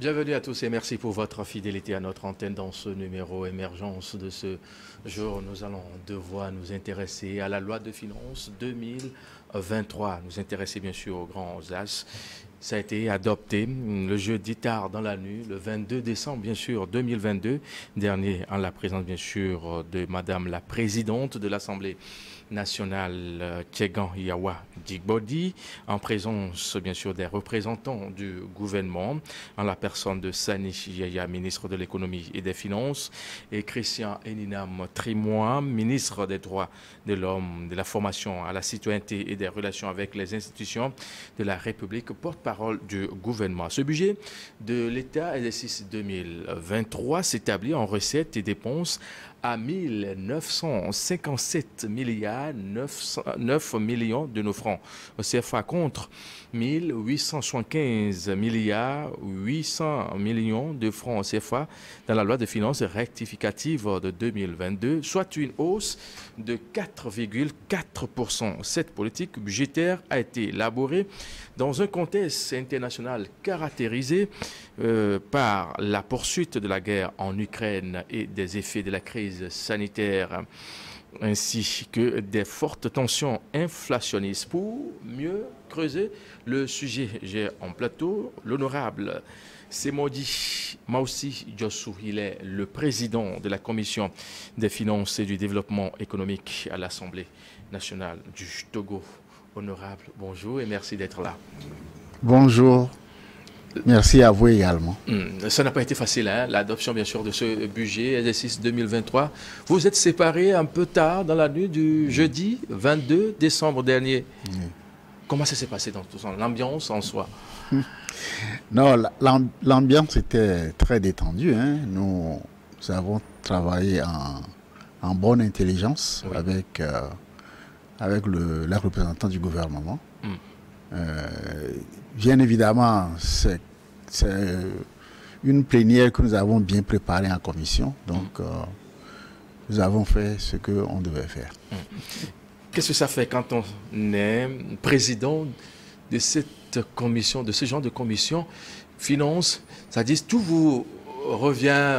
Bienvenue à tous et merci pour votre fidélité à notre antenne dans ce numéro émergence de ce jour. Nous allons devoir nous intéresser à la loi de finances 2023. Nous intéresser bien sûr aux grands as. Ça a été adopté le jeudi tard dans la nuit, le 22 décembre bien sûr 2022, dernier en la présence bien sûr de Madame la Présidente de l'Assemblée nationale Tchegan Yawa Digbodi, en présence bien sûr des représentants du gouvernement, en la personne de Sani Yaya, ministre de l'économie et des finances, et Christian Eninam Trimois, ministre des droits de l'homme, de la formation à la citoyenneté et des relations avec les institutions de la République, porte-parole du gouvernement. Ce budget de l'État exercice 2023 s'établit en recettes et dépenses à 1957 milliards 9 millions de nos francs CFA contre 1875 milliards 800 millions de francs CFA dans la loi de finances rectificative de 2022, soit une hausse de 4,4%. Cette politique budgétaire a été élaborée dans un contexte international caractérisé par la poursuite de la guerre en Ukraine et des effets de la crise sanitaire, ainsi que des fortes tensions inflationnistes. Pour mieux creuser le sujet, j'ai en plateau l'honorable Semodi Maussi Djossou. Il est le président de la Commission des finances et du développement économique à l'Assemblée nationale du Togo. Honorable, bonjour et merci d'être là. Bonjour. Merci à vous également. Ça n'a pas été facile, hein, l'adoption bien sûr de ce budget, exercice 2023. Vous êtes séparés un peu tard dans la nuit du jeudi 22 décembre dernier. Comment ça s'est passé dans tout ça, l'ambiance en soi? Non, l'ambiance était très détendue. Hein. Nous avons travaillé en bonne intelligence avec les représentants du gouvernement. Bien évidemment, c'est une plénière que nous avons bien préparée en commission. Donc, nous avons fait ce qu'on devait faire. Qu'est-ce que ça fait quand on est président de cette commission, de ce genre de commission, finance, c'est-à-dire tout vous revient,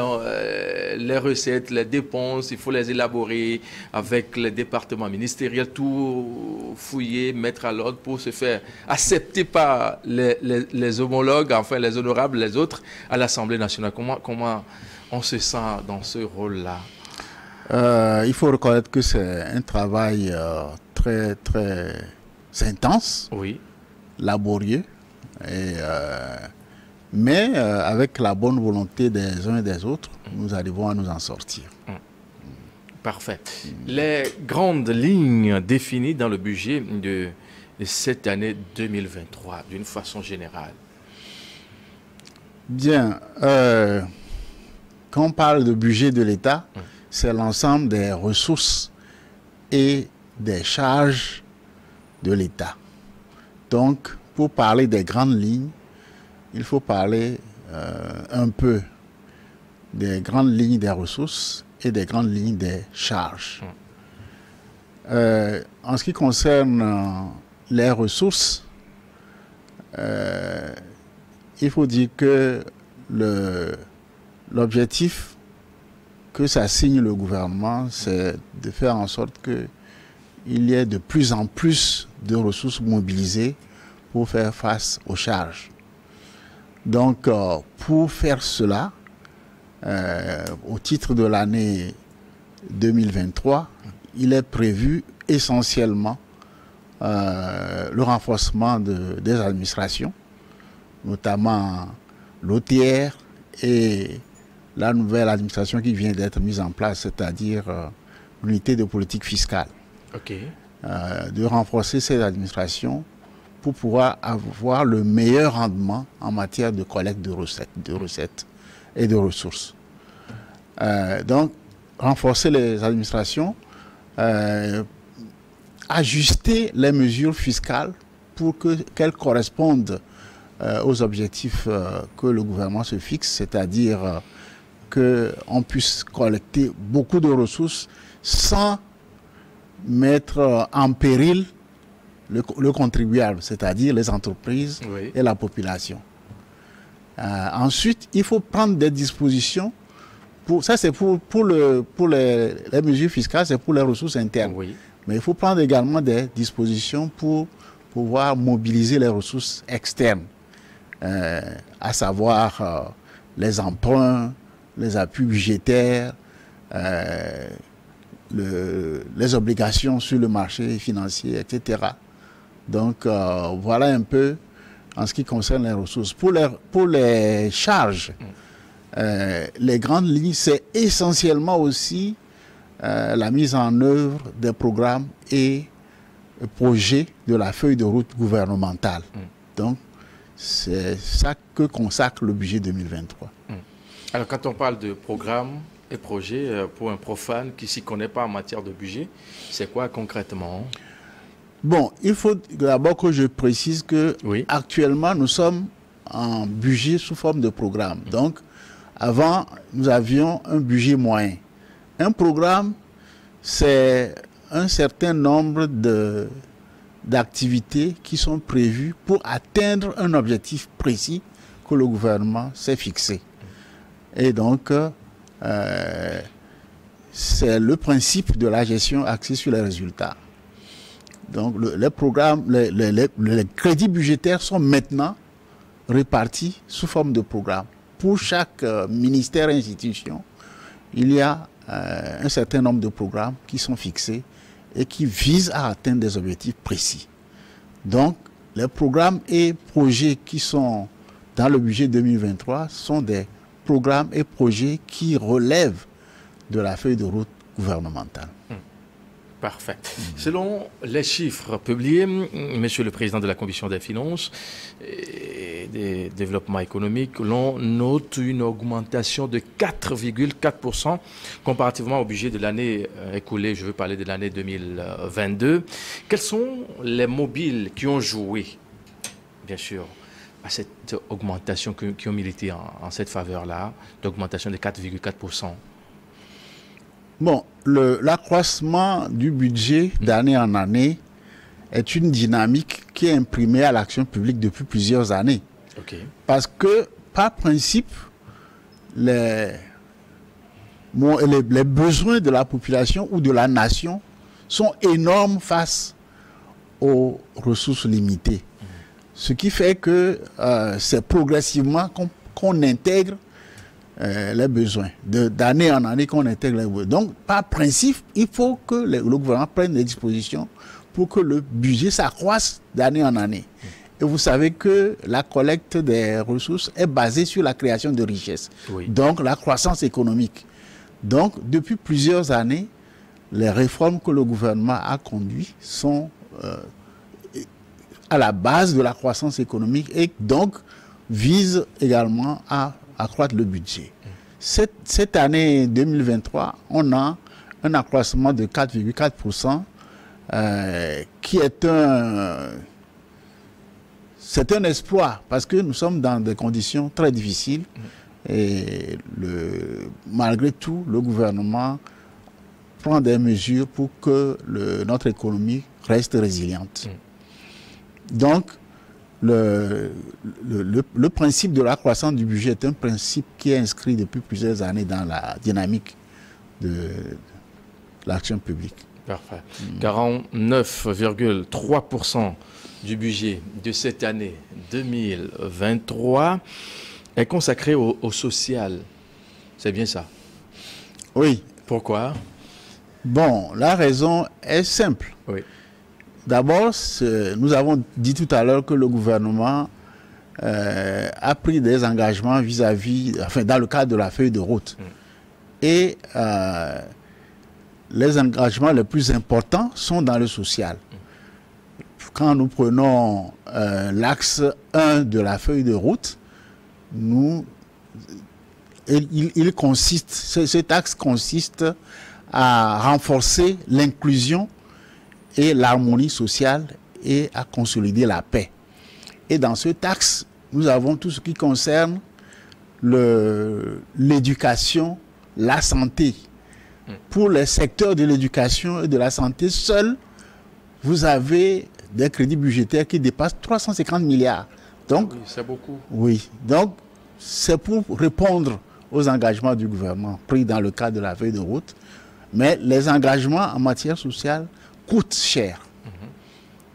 les recettes, les dépenses, il faut les élaborer avec les départements ministériels, tout fouiller, mettre à l'ordre pour se faire accepter par les homologues, enfin les honorables, les autres, à l'Assemblée nationale. Comment on se sent dans ce rôle-là? Il faut reconnaître que c'est un travail très, très intense, oui, laborieux, mais avec la bonne volonté des uns et des autres, nous arrivons à nous en sortir. Parfait. Les grandes lignes définies dans le budget de cette année 2023, d'une façon générale. Bien. Quand on parle de budget de l'État, c'est l'ensemble des ressources et des charges de l'État. Donc, pour parler des grandes lignes, il faut parler un peu des grandes lignes des ressources et des grandes lignes des charges. En ce qui concerne les ressources, il faut dire que l'objectif que ça signe le gouvernement, c'est de faire en sorte qu'il y ait de plus en plus de ressources mobilisées pour faire face aux charges. Donc, pour faire cela, au titre de l'année 2023, il est prévu essentiellement le renforcement des administrations, notamment l'OTR et la nouvelle administration qui vient d'être mise en place, c'est-à-dire l'unité de politique fiscale. De renforcer ces administrations pour pouvoir avoir le meilleur rendement en matière de collecte de recettes et de ressources. Donc, renforcer les administrations, ajuster les mesures fiscales pour qu'elles correspondent aux objectifs que le gouvernement se fixe, c'est-à-dire qu'on puisse collecter beaucoup de ressources sans mettre en péril le contribuable, c'est-à-dire les entreprises et la population. Ensuite, il faut prendre des dispositions. Ça, c'est pour les mesures fiscales, c'est pour les ressources internes. Oui. Mais il faut prendre également des dispositions pour pouvoir mobiliser les ressources externes, à savoir les emprunts, les appuis budgétaires, les obligations sur le marché financier, etc. Donc, voilà un peu en ce qui concerne les ressources. Pour les charges, les grandes lignes, c'est essentiellement aussi la mise en œuvre des programmes et projets de la feuille de route gouvernementale. Donc, c'est ça que consacre le budget 2023. Alors, quand on parle de programmes et projets, pour un profane qui ne s'y connaît pas en matière de budget, c'est quoi concrètement? Bon, il faut d'abord que je précise que actuellement, nous sommes en budget sous forme de programme. Donc, avant, nous avions un budget moyen. Un programme, c'est un certain nombre d'activités qui sont prévues pour atteindre un objectif précis que le gouvernement s'est fixé. Et donc, c'est le principe de la gestion axée sur les résultats. Donc, les programmes, les crédits budgétaires sont maintenant répartis sous forme de programmes. Pour chaque ministère et institution, il y a un certain nombre de programmes qui sont fixés et qui visent à atteindre des objectifs précis. Donc, les programmes et projets qui sont dans le budget 2023 sont des programmes et projets qui relèvent de la feuille de route gouvernementale. Parfait. Selon les chiffres publiés, Monsieur le Président de la Commission des Finances et des Développements économiques, l'on note une augmentation de 4,4% comparativement au budget de l'année écoulée. Je veux parler de l'année 2022. Quels sont les mobiles qui ont joué, bien sûr, à cette augmentation, qui ont milité en cette faveur-là, d'augmentation de 4,4%? Bon, l'accroissement du budget d'année en année est une dynamique qui est imprimée à l'action publique depuis plusieurs années. Parce que, par principe, les besoins de la population ou de la nation sont énormes face aux ressources limitées. Ce qui fait que c'est progressivement qu'on intègre les besoins, d'année en année qu'on intègre les besoins. Donc, par principe, il faut que le gouvernement prenne des dispositions pour que le budget s'accroisse d'année en année. Et vous savez que la collecte des ressources est basée sur la création de richesses, donc la croissance économique. Donc, depuis plusieurs années, les réformes que le gouvernement a conduites sont à la base de la croissance économique et donc visent également à accroître le budget. Cette année 2023, on a un accroissement de 4,4%, qui est c'est un exploit parce que nous sommes dans des conditions très difficiles et malgré tout, le gouvernement prend des mesures pour que notre économie reste résiliente. Donc, le principe de la croissance du budget est un principe qui est inscrit depuis plusieurs années dans la dynamique de l'action publique. Parfait. 49,3% du budget de cette année 2023 est consacré au social. C'est bien ça? Oui. Pourquoi? Bon, la raison est simple. D'abord, nous avons dit tout à l'heure que le gouvernement a pris des engagements dans le cadre de la feuille de route. Et les engagements les plus importants sont dans le social. Quand nous prenons l'axe 1 de la feuille de route, cet axe consiste à renforcer l'inclusion et l'harmonie sociale et à consolider la paix. Et dans ce axe, nous avons tout ce qui concerne l'éducation, la santé. Pour les secteurs de l'éducation et de la santé, seuls, vous avez des crédits budgétaires qui dépassent 350 milliards. Donc, oui, c'est beaucoup. Oui. Donc, c'est pour répondre aux engagements du gouvernement pris dans le cadre de la feuille de route. Mais les engagements en matière sociale coûtent cher.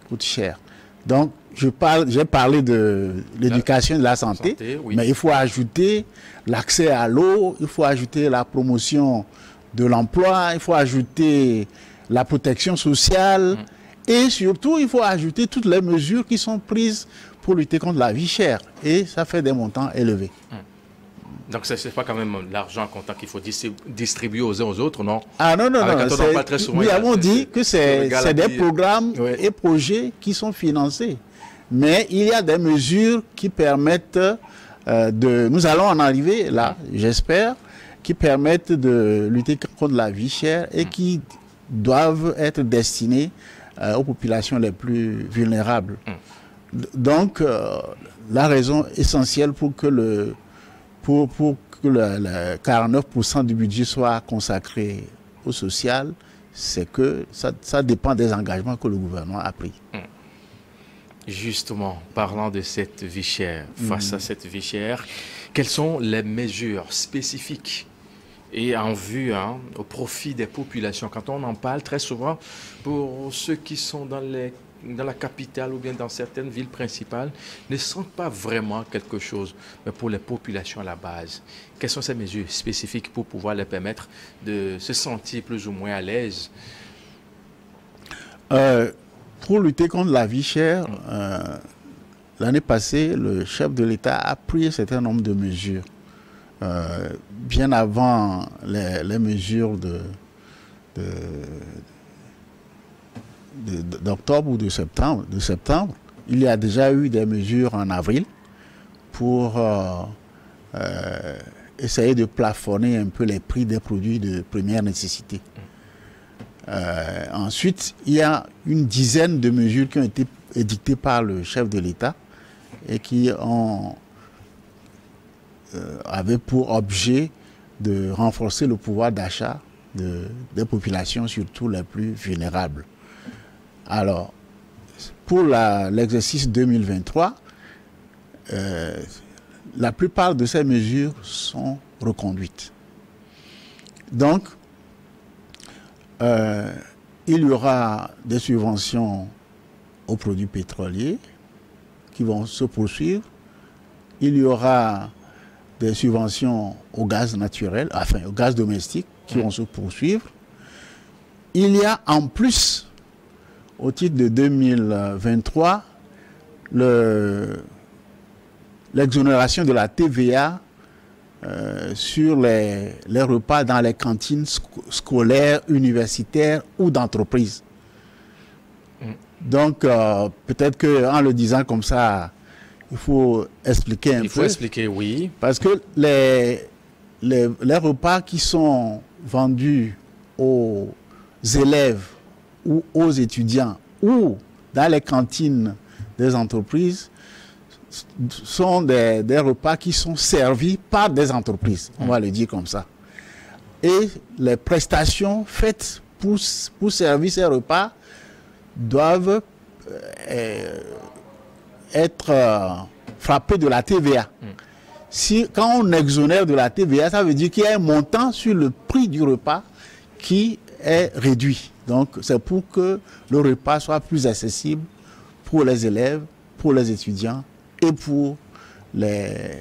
Coûtent cher. Donc, j'ai parlé de l'éducation et de la santé, oui. Mais il faut ajouter l'accès à l'eau, il faut ajouter la promotion de l'emploi, il faut ajouter la protection sociale et surtout, il faut ajouter toutes les mesures qui sont prises pour lutter contre la vie chère. Et ça fait des montants élevés. Donc, ce n'est pas quand même l'argent comptant qu'il faut distribuer aux uns aux autres, non? Ah non, non, non. Nous avons dit que c'est des programmes et projets qui sont financés. Mais il y a des mesures qui permettent nous allons en arriver là, j'espère, qui permettent de lutter contre la vie chère et qui doivent être destinées aux populations les plus vulnérables. Donc, la raison essentielle pour que le 49% du budget soit consacré au social, c'est que ça dépend des engagements que le gouvernement a pris. Justement, parlant de cette vie chère, face à cette vie chère, quelles sont les mesures spécifiques et en vue au profit des populations? Quand on en parle très souvent, pour ceux qui sont dans la capitale ou bien dans certaines villes principales, ne sentent pas vraiment quelque chose. Mais pour les populations à la base, quelles sont ces mesures spécifiques pour pouvoir les permettre de se sentir plus ou moins à l'aise? Pour lutter contre la vie chère, l'année passée, le chef de l'État a pris un certain nombre de mesures. Bien avant les mesures d'octobre ou de septembre, il y a déjà eu des mesures en avril pour essayer de plafonner un peu les prix des produits de première nécessité. Ensuite, il y a une dizaine de mesures qui ont été édictées par le chef de l'État et qui avaient pour objet de renforcer le pouvoir d'achat des populations, surtout les plus vulnérables. Alors, pour l'exercice 2023, la plupart de ces mesures sont reconduites. Donc, il y aura des subventions aux produits pétroliers qui vont se poursuivre. Il y aura des subventions au gaz naturel, enfin au gaz domestique qui vont se poursuivre. Il y a en plus, au titre de 2023, l'exonération de la TVA sur les repas dans les cantines scolaires, universitaires ou d'entreprise. Donc, peut-être qu'en le disant comme ça, il faut expliquer un peu. Il faut expliquer, oui. Parce que les repas qui sont vendus aux élèves ou aux étudiants ou dans les cantines des entreprises sont des repas qui sont servis par des entreprises, on va le dire comme ça. Et les prestations faites pour servir ces repas doivent être frappées de la TVA. Quand on exonère de la TVA, ça veut dire qu'il y a un montant sur le prix du repas qui est réduit. Donc, c'est pour que le repas soit plus accessible pour les élèves, pour les étudiants et pour les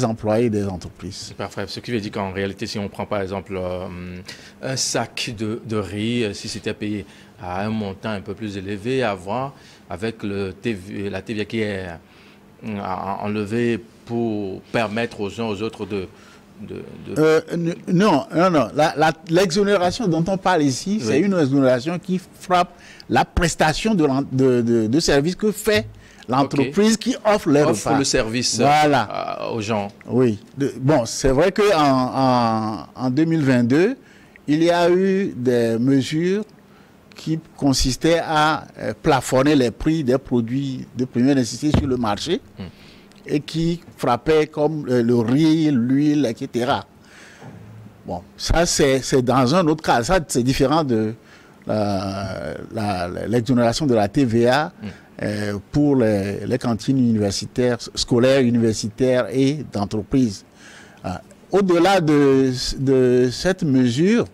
employés des entreprises. Parfait. Ce qui veut dire qu'en réalité, si on prend par exemple un sac de riz, si c'était payé à un montant un peu plus élevé avant, avec la TVA qui est enlevée pour permettre aux uns aux autres non. L'exonération dont on parle ici, c'est une exonération qui frappe la prestation de service que fait l'entreprise qui offre les repas. Le service aux gens. Oui. Bon, c'est vrai qu'en 2022, il y a eu des mesures qui consistaient à plafonner les prix des produits de première nécessité sur le marché et qui frappaient comme le riz, l'huile, etc. Bon, ça c'est dans un autre cas. Ça, c'est différent de l'exonération de la TVA pour les cantines universitaires, scolaires, universitaires et d'entreprises. Au-delà de cette mesure,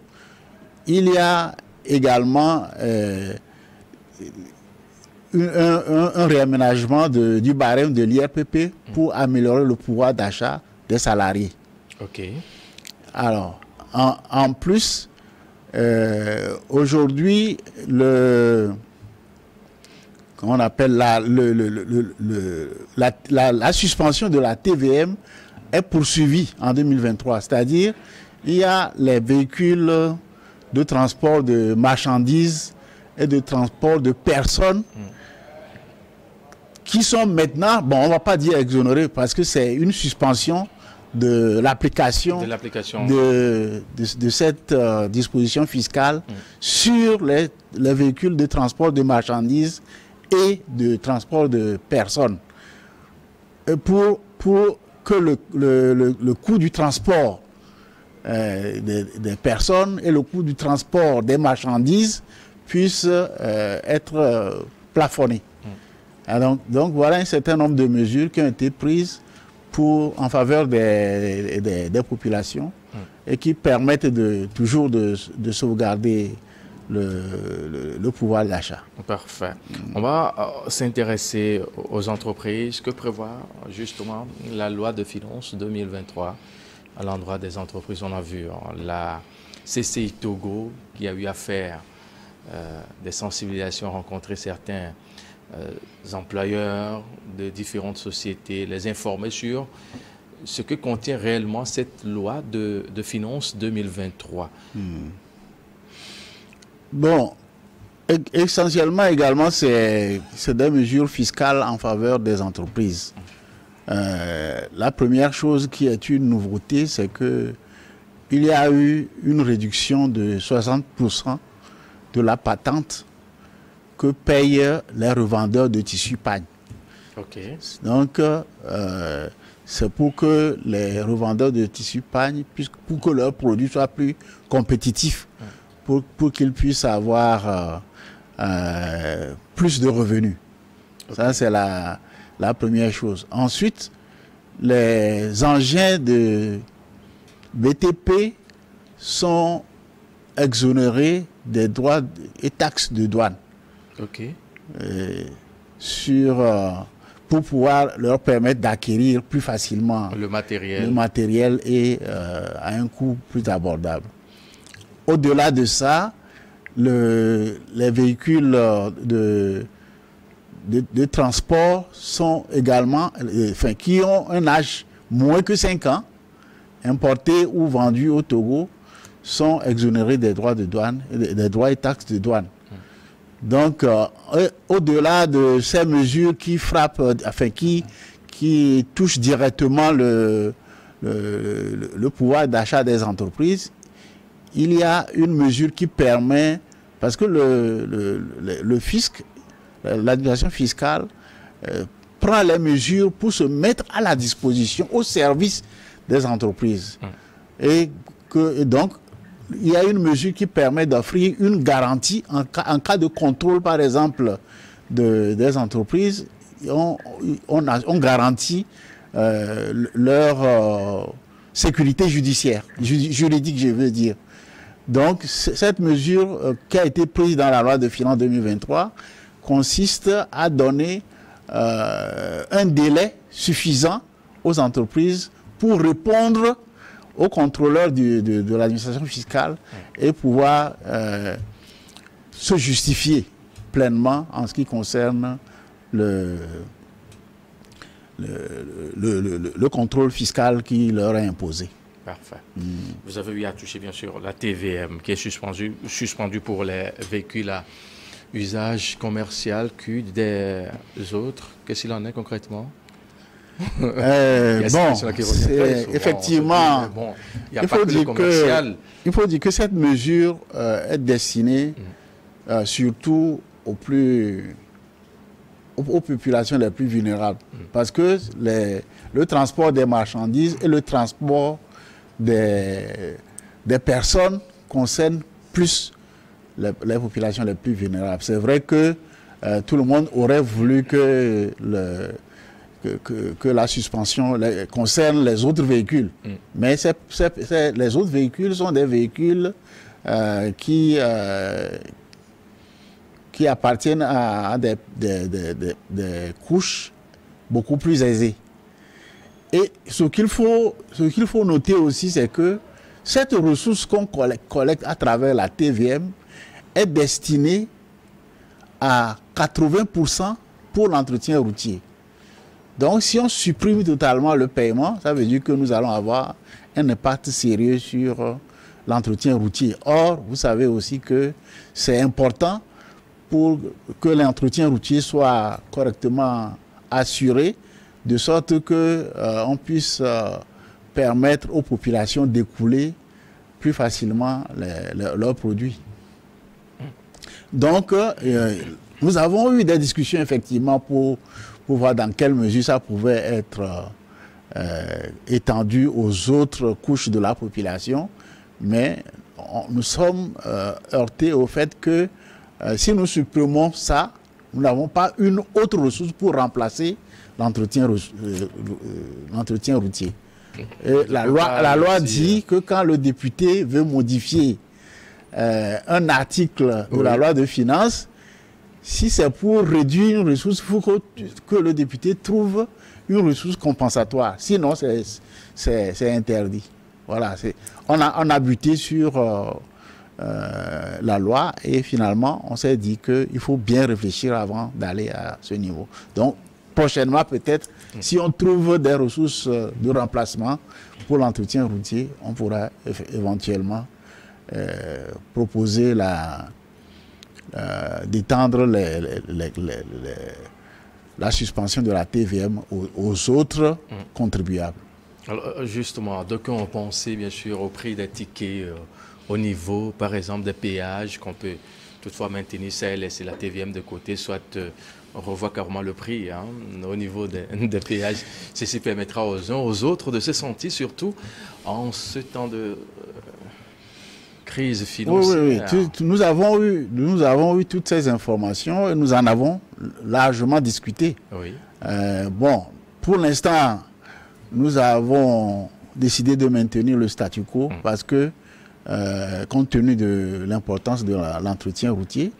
il y a également un réaménagement du barème de l'IRPP pour améliorer le pouvoir d'achat des salariés. Ok. Alors, en plus, aujourd'hui, on appelle la suspension de la TVM est poursuivie en 2023. C'est-à-dire, il y a les véhicules de transport de marchandises et de transport de personnes qui sont maintenant, bon, on ne va pas dire exonérés parce que c'est une suspension de l'application de cette disposition fiscale sur les véhicules de transport de marchandises et de transport de personnes. Et pour que le coût du transport des personnes et le coût du transport des marchandises puissent être plafonnés. Donc voilà un certain nombre de mesures qui ont été prises en faveur des populations et qui permettent toujours de sauvegarder le pouvoir d'achat. Parfait. On va s'intéresser aux entreprises. Que prévoit justement la loi de finances 2023 à l'endroit des entreprises? On a vu la CCI Togo qui a eu à faire des sensibilisations, rencontrer certains employeurs de différentes sociétés, les informer sur ce que contient réellement cette loi de finances 2023. Bon, essentiellement également, c'est des mesures fiscales en faveur des entreprises. La première chose qui est une nouveauté, c'est qu'il y a eu une réduction de 60% de la patente que payent les revendeurs de tissus pagne. Okay. Donc, c'est pour que les revendeurs de tissus pagne, pour que leurs produits soient plus compétitifs, pour qu'ils puissent avoir plus de revenus. Okay. Ça, c'est la première chose. Ensuite, les engins de BTP sont exonérés des droits et taxes de douane. Ok. Pour pouvoir leur permettre d'acquérir plus facilement le matériel et à un coût plus abordable. Au-delà de ça, les véhicules de transport sont également, qui ont un âge moins que 5 ans, importés ou vendus au Togo, sont exonérés des droits de douane, des droits et taxes de douane. Donc, au-delà de ces mesures qui frappent, qui touchent directement le pouvoir d'achat des entreprises, il y a une mesure qui permet, parce que le fisc, l'administration fiscale, prend les mesures pour se mettre à la disposition, au service des entreprises. Et donc, il y a une mesure qui permet d'offrir une garantie en cas de contrôle, par exemple, des entreprises. On garantit leur sécurité juridique, je veux dire. Donc, cette mesure qui a été prise dans la loi de finances 2023 consiste à donner un délai suffisant aux entreprises pour répondre aux contrôleurs de l'administration fiscale et pouvoir se justifier pleinement en ce qui concerne le contrôle fiscal qui leur est imposé. Parfait. Vous avez eu à toucher bien sûr la TVM qui est suspendue pour les véhicules à usage commercial Q des autres. Qu'est-ce qu'il en est concrètement? Effectivement, il faut dire que cette mesure est destinée surtout aux populations les plus vulnérables. Parce que le transport des marchandises et le transport des personnes concerne plus les populations les plus vulnérables. C'est vrai que tout le monde aurait voulu que la suspension concerne les autres véhicules. Mais les autres véhicules sont des véhicules qui appartiennent à des couches beaucoup plus aisées. Et ce qu'il faut noter aussi, c'est que cette ressource qu'on collecte à travers la TVM est destinée à 80% pour l'entretien routier. Donc, si on supprime totalement le paiement, ça veut dire que nous allons avoir un impact sérieux sur l'entretien routier. Or, vous savez aussi que c'est important pour que l'entretien routier soit correctement assuré, de sorte qu'on puisse permettre aux populations d'écouler plus facilement leurs produits. Donc, nous avons eu des discussions effectivement pour voir dans quelle mesure ça pouvait être étendu aux autres couches de la population. Mais nous sommes heurtés au fait que si nous supprimons ça, nous n'avons pas une autre ressource pour remplacer l'entretien routier. Et la loi dit que quand le député veut modifier un article de la loi de finances, si c'est pour réduire une ressource, il faut que le député trouve une ressource compensatoire. Sinon, c'est interdit. Voilà, on a buté sur la loi et finalement, on s'est dit qu'il faut bien réfléchir avant d'aller à ce niveau. Donc, prochainement, peut-être, si on trouve des ressources de remplacement pour l'entretien routier, on pourra éventuellement proposer d'étendre la suspension de la TVM aux autres contribuables. Alors, justement, d'aucuns ont pensé, bien sûr, au prix des tickets au niveau, par exemple, des péages, qu'on peut toutefois maintenir ça et laisser la TVM de côté, soit on revoit carrément le prix au niveau des péages. Ceci permettra aux uns, aux autres de se sentir, surtout en ce temps de crise financière. Oui. Nous avons eu toutes ces informations et nous en avons largement discuté. Oui. Bon, pour l'instant, nous avons décidé de maintenir le statu quo parce que, compte tenu de l'importance de l'entretien routier,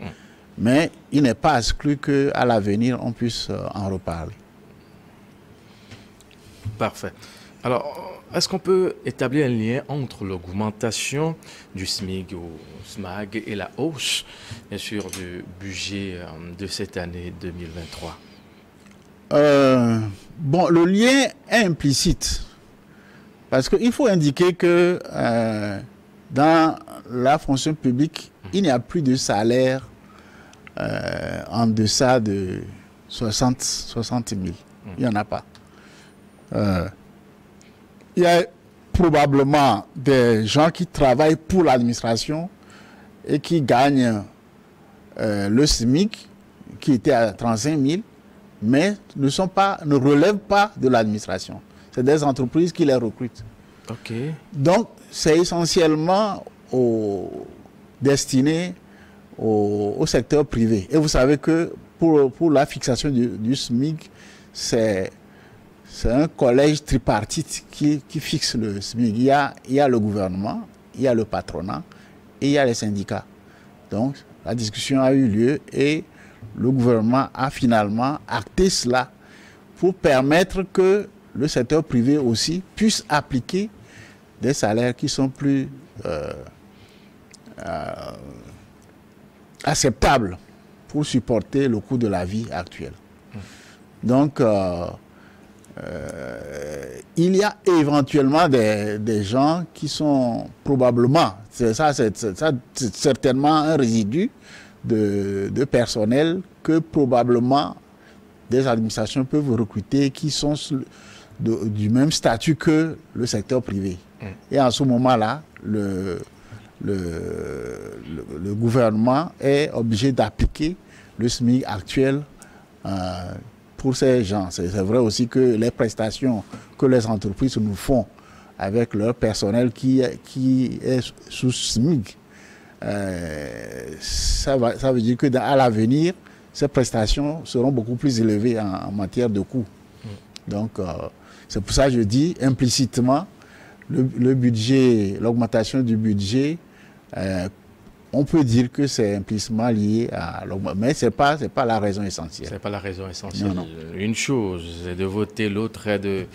mais il n'est pas exclu qu'à l'avenir, on puisse en reparler. Parfait. Alors, est-ce qu'on peut établir un lien entre l'augmentation du SMIC ou SMAG et la hausse, bien sûr, du budget de cette année 2023? Bon, le lien est implicite. Parce qu'il faut indiquer que dans la fonction publique, il n'y a plus de salaire en deçà de 60 000. Il n'y en a pas. Il y a probablement des gens qui travaillent pour l'administration et qui gagnent le SMIC, qui était à 35 000, mais ne relèvent pas de l'administration. C'est des entreprises qui les recrutent. Okay. Donc, c'est essentiellement destiné au secteur privé. Et vous savez que pour la fixation du SMIC, c'est un collège tripartite qui fixe le SMIC. Il y a le gouvernement, il y a le patronat et il y a les syndicats. Donc, la discussion a eu lieu et le gouvernement a finalement acté cela pour permettre que le secteur privé aussi puisse appliquer des salaires qui sont plus acceptables pour supporter le coût de la vie actuelle. Donc, il y a éventuellement des gens qui sont probablement, c'est certainement un résidu de personnel que probablement des administrations peuvent recruter qui sont du même statut que le secteur privé. Et en ce moment-là, le gouvernement est obligé d'appliquer le SMIC actuel pour ces gens. C'est vrai aussi que les prestations que les entreprises nous font avec leur personnel qui est sous SMIC, ça veut dire qu'à l'avenir, ces prestations seront beaucoup plus élevées en matière de coûts. Donc, c'est pour ça que je dis implicitement, le budget, l'augmentation du budget, on peut dire que c'est implicitement lié à l'augmentation, mais ce n'est pas la raison essentielle. Ce n'est pas la raison essentielle. Non. Une chose est de voter, l'autre est de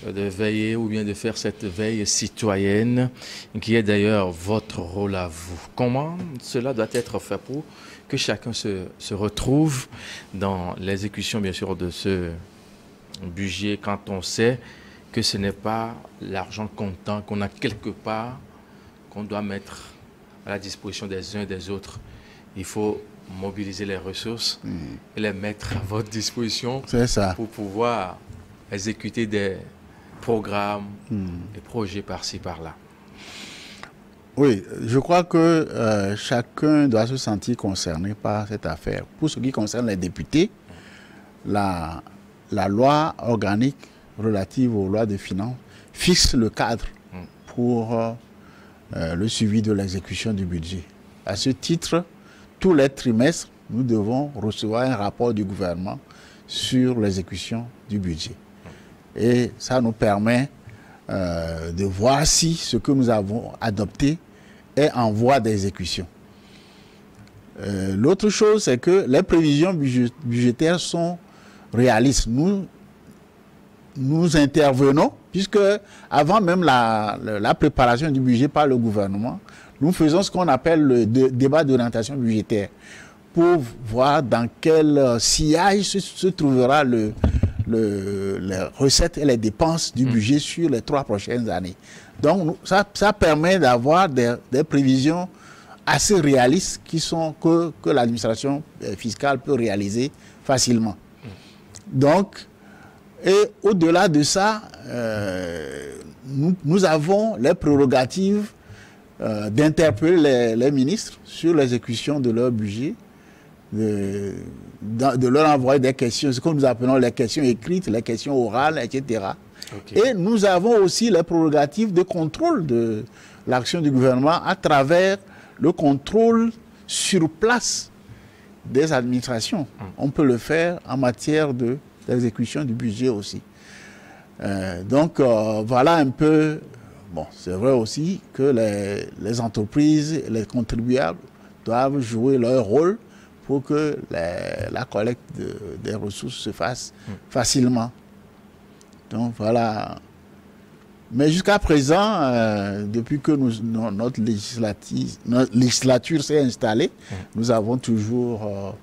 veiller ou bien de faire cette veille citoyenne, qui est d'ailleurs votre rôle à vous. Comment cela doit être fait pour que chacun se retrouve dans l'exécution, bien sûr, de ce budget, quand on sait que ce n'est pas l'argent comptant qu'on a quelque part, qu'on doit mettre à la disposition des uns et des autres. Il faut mobiliser les ressources et les mettre à votre disposition pour pouvoir exécuter des programmes, des projets par-ci, par-là. Oui, je crois que chacun doit se sentir concerné par cette affaire. Pour ce qui concerne les députés, la loi organique relative aux lois de finances fixe le cadre pour le suivi de l'exécution du budget. À ce titre, tous les trimestres, nous devons recevoir un rapport du gouvernement sur l'exécution du budget. Et ça nous permet de voir si ce que nous avons adopté est en voie d'exécution. L'autre chose, c'est que les prévisions budgétaires sont réalistes. Nous intervenons, puisque avant même la préparation du budget par le gouvernement, nous faisons ce qu'on appelle le débat d'orientation budgétaire pour voir dans quel sillage se trouvera les recettes et les dépenses du budget sur les 3 prochaines années. Donc ça permet d'avoir des prévisions assez réalistes que l'administration fiscale peut réaliser facilement. Donc, et au-delà de ça, nous avons les prérogatives d'interpeller les ministres sur l'exécution de leur budget, de leur envoyer des questions, ce que nous appelons les questions écrites, les questions orales, etc. Okay. Et nous avons aussi les prérogatives de contrôle de l'action du gouvernement à travers le contrôle sur place des administrations. On peut le faire en matière d'exécution du budget aussi. Donc voilà un peu. Bon, c'est vrai aussi que les entreprises, les contribuables doivent jouer leur rôle pour que la collecte des ressources se fasse facilement. Donc voilà. Mais jusqu'à présent, depuis que notre législature s'est installée, nous avons toujours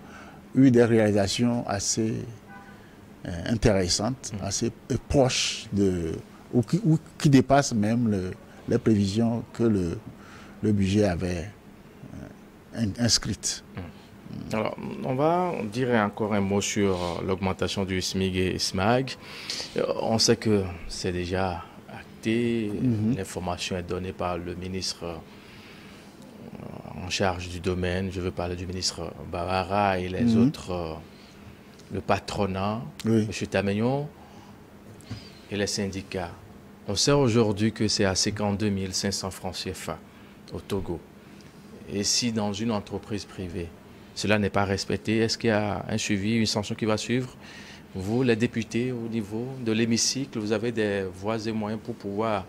eu des réalisations assez intéressantes, assez proches ou qui dépassent même les prévisions que le budget avait inscrites. Alors, on va dire encore un mot sur l'augmentation du SMIC et SMAG. On sait que c'est déjà acté, l'information est donnée par le ministre en charge du domaine. Je veux parler du ministre Bawara et les autres, le patronat, M. Tamegnon et les syndicats. On sait aujourd'hui que c'est à 52 500 francs CFA au Togo. Et si dans une entreprise privée, cela n'est pas respecté, est-ce qu'il y a un suivi, une sanction qui va suivre? Vous, les députés, au niveau de l'hémicycle, vous avez des voies et moyens pour pouvoir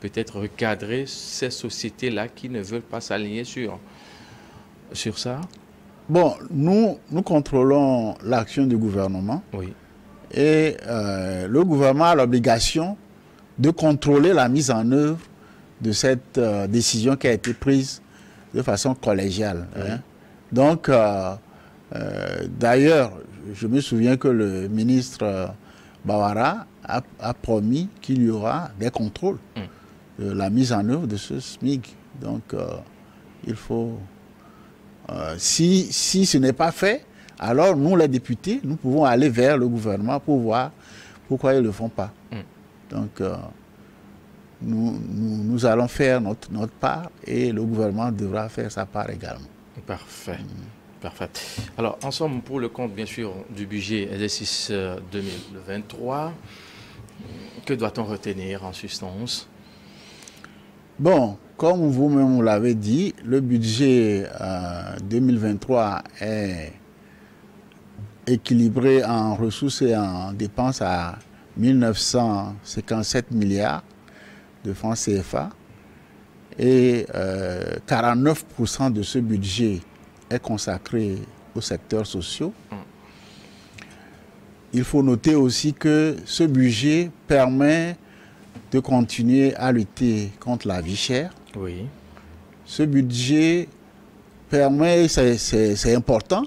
peut-être recadrer ces sociétés-là qui ne veulent pas s'aligner sur ça? Bon, nous contrôlons l'action du gouvernement. Oui. Et le gouvernement a l'obligation de contrôler la mise en œuvre de cette décision qui a été prise de façon collégiale. Oui. Donc, d'ailleurs, je me souviens que le ministre Bawara a promis qu'il y aura des contrôles de la mise en œuvre de ce SMIC. Donc, il faut... si ce n'est pas fait, alors nous, les députés, nous pouvons aller vers le gouvernement pour voir pourquoi ils ne le font pas. Donc, nous allons faire notre part et le gouvernement devra faire sa part également. Parfait. Parfait. Alors, en somme, pour le compte, bien sûr, du budget exercice 2023, que doit-on retenir en substance? Bon, comme vous-même l'avez dit, le budget 2023 est équilibré en ressources et en dépenses à 1957 milliards de francs CFA. Et 49% de ce budget est consacré aux secteurs sociaux. Il faut noter aussi que ce budget permet de continuer à lutter contre la vie chère. Oui. Ce budget permet, c'est important,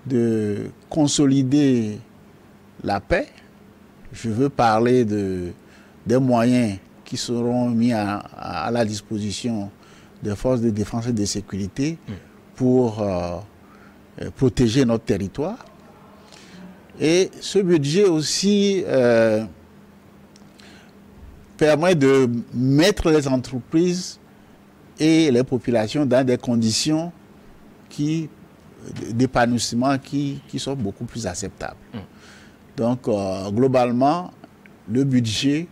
de consolider la paix. Je veux parler des moyens qui seront mis à la disposition des forces de défense et de sécurité pour protéger notre territoire. Et ce budget aussi permet de mettre les entreprises et les populations dans des conditions d'épanouissement qui sont beaucoup plus acceptables. Donc, globalement, le budget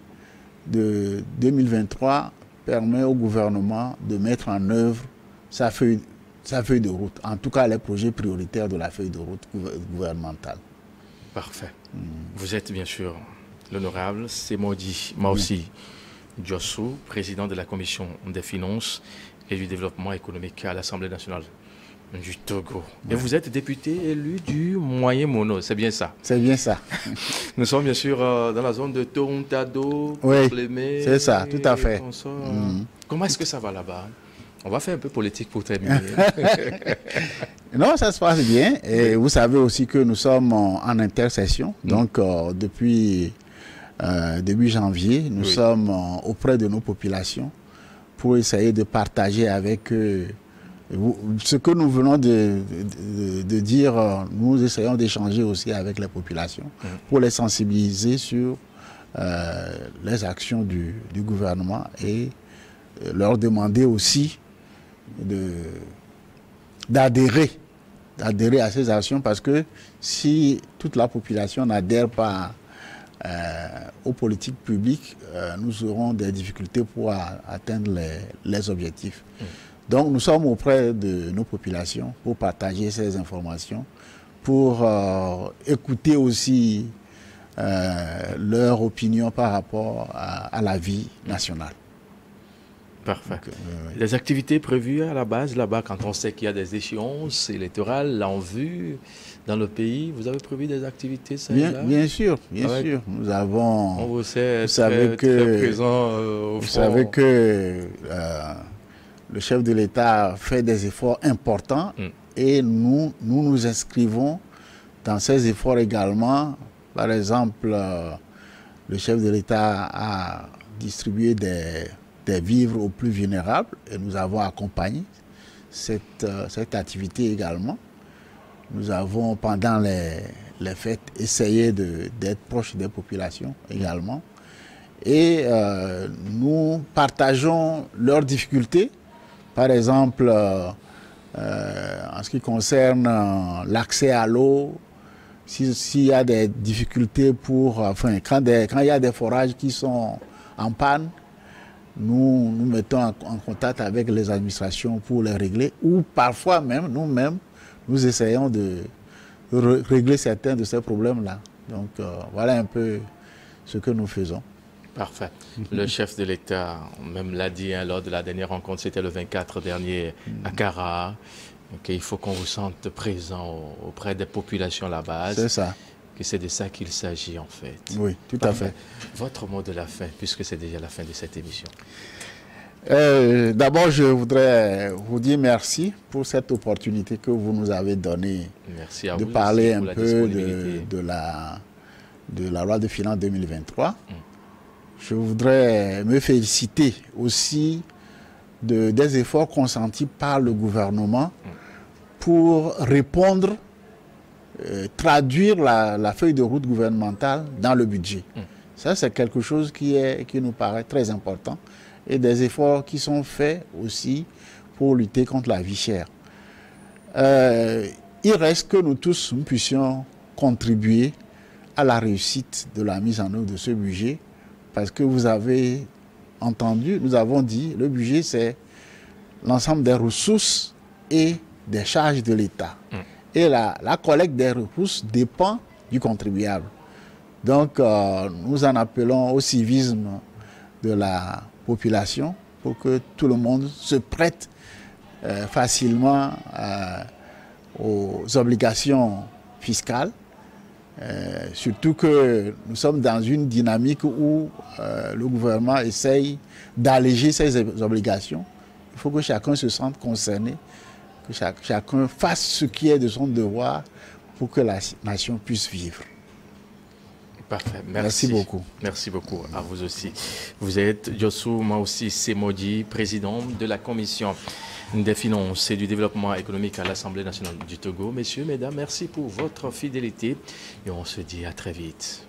de 2023 permet au gouvernement de mettre en œuvre sa feuille de route, en tout cas les projets prioritaires de la feuille de route gouvernementale. Parfait. Vous êtes bien sûr l'honorable Semodi Maossi Diossou, président de la Commission des finances et du développement économique à l'Assemblée nationale du Togo. Et vous êtes député élu du Moyen Mono, c'est bien ça? C'est bien ça. Nous sommes bien sûr dans la zone de Toruntado, oui, c'est ça, tout à fait. Comment est-ce que ça va là-bas? On va faire un peu politique pour terminer. Non, ça se passe bien. Et vous savez aussi que nous sommes en intercession. Donc, depuis début janvier, nous sommes auprès de nos populations pour essayer de partager avec eux ce que nous venons de dire. Nous essayons d'échanger aussi avec les populations pour les sensibiliser sur les actions du gouvernement et leur demander aussi d'adhérer à ces actions, parce que si toute la population n'adhère pas aux politiques publiques, nous aurons des difficultés pour atteindre les objectifs. Donc nous sommes auprès de nos populations pour partager ces informations, pour écouter aussi leur opinion par rapport à la vie nationale. Parfait. Les activités prévues à la base, là-bas, quand on sait qu'il y a des échéances électorales en vue dans le pays, vous avez prévu des activités, ça? Bien sûr, bien sûr. Nous avons... On vous sait très présent au Vous savez que le chef de l'État fait des efforts importants et nous inscrivons dans ces efforts également. Par exemple, le chef de l'État a distribué des vivres aux plus vulnérables et nous avons accompagné cette activité également. Nous avons, pendant les fêtes, essayé d'être proches des populations également. Et nous partageons leurs difficultés. Par exemple, en ce qui concerne l'accès à l'eau, s'il y a des difficultés quand il y a des forages qui sont en panne, nous nous mettons en contact avec les administrations pour les régler, ou parfois même nous-mêmes, nous essayons de régler certains de ces problèmes-là. Donc voilà un peu ce que nous faisons. Parfait. Le chef de l'État même l'a dit lors de la dernière rencontre, c'était le 24 dernier à Kara, qu'il faut qu'on vous sente présent auprès des populations là-bas. C'est ça. Que c'est de ça qu'il s'agit en fait. Oui, tout à fait. Votre mot de la fin, puisque c'est déjà la fin de cette émission. D'abord, je voudrais vous dire merci pour cette opportunité que vous nous avez donnée de parler un peu de la loi de finances 2023. Je voudrais me féliciter aussi des efforts consentis par le gouvernement pour répondre, traduire la feuille de route gouvernementale dans le budget. Ça, c'est quelque chose qui nous paraît très important, et des efforts qui sont faits aussi pour lutter contre la vie chère. Il reste que nous tous nous puissions contribuer à la réussite de la mise en œuvre de ce budget, parce que vous avez entendu, nous avons dit, le budget c'est l'ensemble des ressources et des charges de l'État. Et la collecte des ressources dépend du contribuable. Donc, nous en appelons au civisme de la population pour que tout le monde se prête facilement aux obligations fiscales. Surtout que nous sommes dans une dynamique où le gouvernement essaye d'alléger ses obligations. Il faut que chacun se sente concerné, que chacun fasse ce qui est de son devoir pour que la nation puisse vivre. Parfait. Merci beaucoup. Merci beaucoup à vous aussi. Vous êtes Yossou Maoussi Semodi, président de la Commission des finances et du développement économique à l'Assemblée nationale du Togo. Messieurs, mesdames, merci pour votre fidélité et on se dit à très vite.